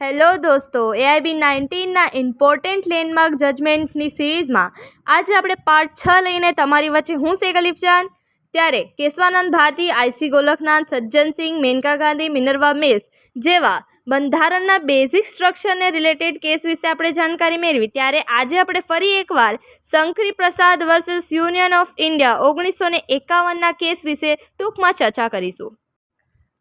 Hello દોસ્તો, AIB 19ના important landmark જજમેન્ટની સિરીઝમાં આજે આપણે પાર્ટ 6 લઈને તમારી વચ્ચે હું શેખ અલીફજાન ત્યારે કેશવાનંદ ભારતી, IC ગોલખનાથ, સજ્જનસિંહ, મેનકા ગાંધી, મિનર્વા મિલ્સ જેવા બંધારણના બેઝિક સ્ટ્રક્ચરને રિલેટેડ કેસ વિશે આપણે જાણકારી મેળવી ત્યારે આજે આપણે ફરી એકવાર Shankari Prasad versus union of India 1951ના કેસ વિશે ટૂંકમાં ચર્ચા કરીશું.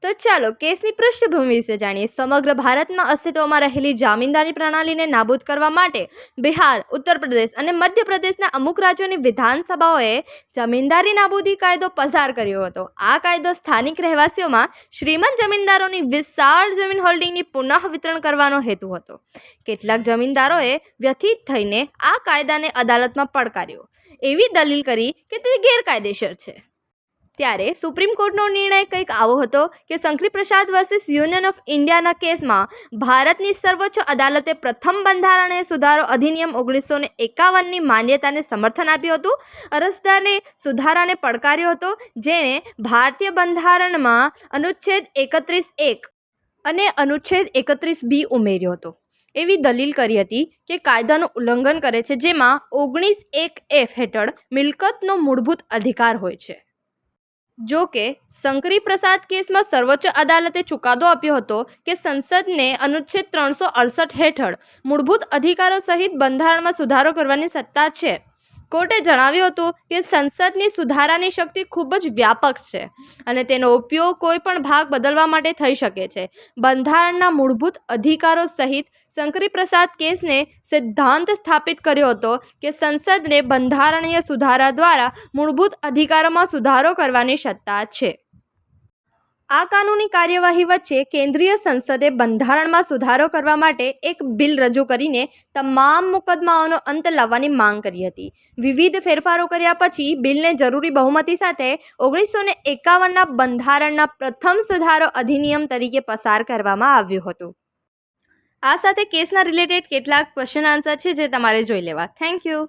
તો ચાલો કેસની પૃષ્ઠભૂમિ વિશે જાણીએ. સમગ્ર ભારતમાં અસ્તિત્વમાં રહેલી જામીનદારી પ્રણાલીને નાબૂદ કરવા માટે બિહાર, ઉત્તર પ્રદેશ અને મધ્યપ્રદેશના અમુક રાજ્યોની વિધાનસભાઓએ જમીનદારી નાબૂદી કાયદો પસાર કર્યો હતો. આ કાયદો સ્થાનિક રહેવાસીઓમાં શ્રીમંત જમીનદારોની વિશાળ જમીન હોલ્ડિંગની પુનઃ વિતરણ કરવાનો હેતુ હતો. કેટલાક જમીનદારોએ વ્યથિત થઈને આ કાયદાને અદાલતમાં પડકાર્યો, એવી દલીલ કરી કે તે ગેરકાયદેસર છે. ત્યારે સુપ્રીમ કોર્ટનો નિર્ણય કંઈક આવો હતો કે Shankari Prasad versus union of ઇન્ડિયાના કેસમાં ભારતની સર્વોચ્ચ અદાલતે પ્રથમ બંધારણીય સુધારો અધિનિયમ 1951ની માન્યતાને સમર્થન આપ્યું હતું. અરજદારને સુધારાને પડકાર્યો હતો, જેણે ભારતીય બંધારણમાં અનુચ્છેદ 31(1) અને અનુચ્છેદ 31(b) ઉમેર્યો હતો. એવી દલીલ કરી હતી કે કાયદાનું ઉલ્લંઘન કરે છે, જેમાં 19(1)(f) હેઠળ મિલકતનો મૂળભૂત અધિકાર હોય છે. જો કે શંકરી પ્રસાદ કેસમાં સર્વોચ્ચ અદાલતે ચુકાદો આપ્યો હતો કે સંસદને અનુચ્છેદ 368 હેઠળ મૂળભૂત અધિકારો સહિત બંધારણમાં સુધારો કરવાની સત્તા છે. કોર્ટે જણાવ્યું હતું કે સંસદની સુધારાની શક્તિ ખૂબ જ વ્યાપક છે અને તેનો ઉપયોગ કોઈ પણ ભાગ બદલવા માટે થઈ શકે છે. બંધારણના મૂળભૂત અધિકારો સહિત શંકરી પ્રસાદ કેસને સિદ્ધાંત સ્થાપિત કર્યો હતો કે સંસદને બંધારણીય સુધારા દ્વારા મૂળભૂત અધિકારોમાં સુધારો કરવાની સત્તા છે. આ કાનૂની કાર્યવાહી વચ્ચે કેન્દ્રીય સંસદે બંધારણમાં સુધારો કરવા માટે એક બિલ રજૂ કરીને તમામ મુકદ્દમાઓનો અંત લાવવાની માંગ કરી હતી. વિવિધ ફેરફારો કર્યા પછી બિલને જરૂરી બહુમતી સાથે 1951ના બંધારણના પ્રથમ સુધારો અધિનિયમ તરીકે પસાર કરવામાં આવ્યું હતું. આ સાથે કેસના રિલેટેડ કેટલાક ક્વેશ્ચન આન્સર છે જે તમારે જોઈ લેવા. Thank you.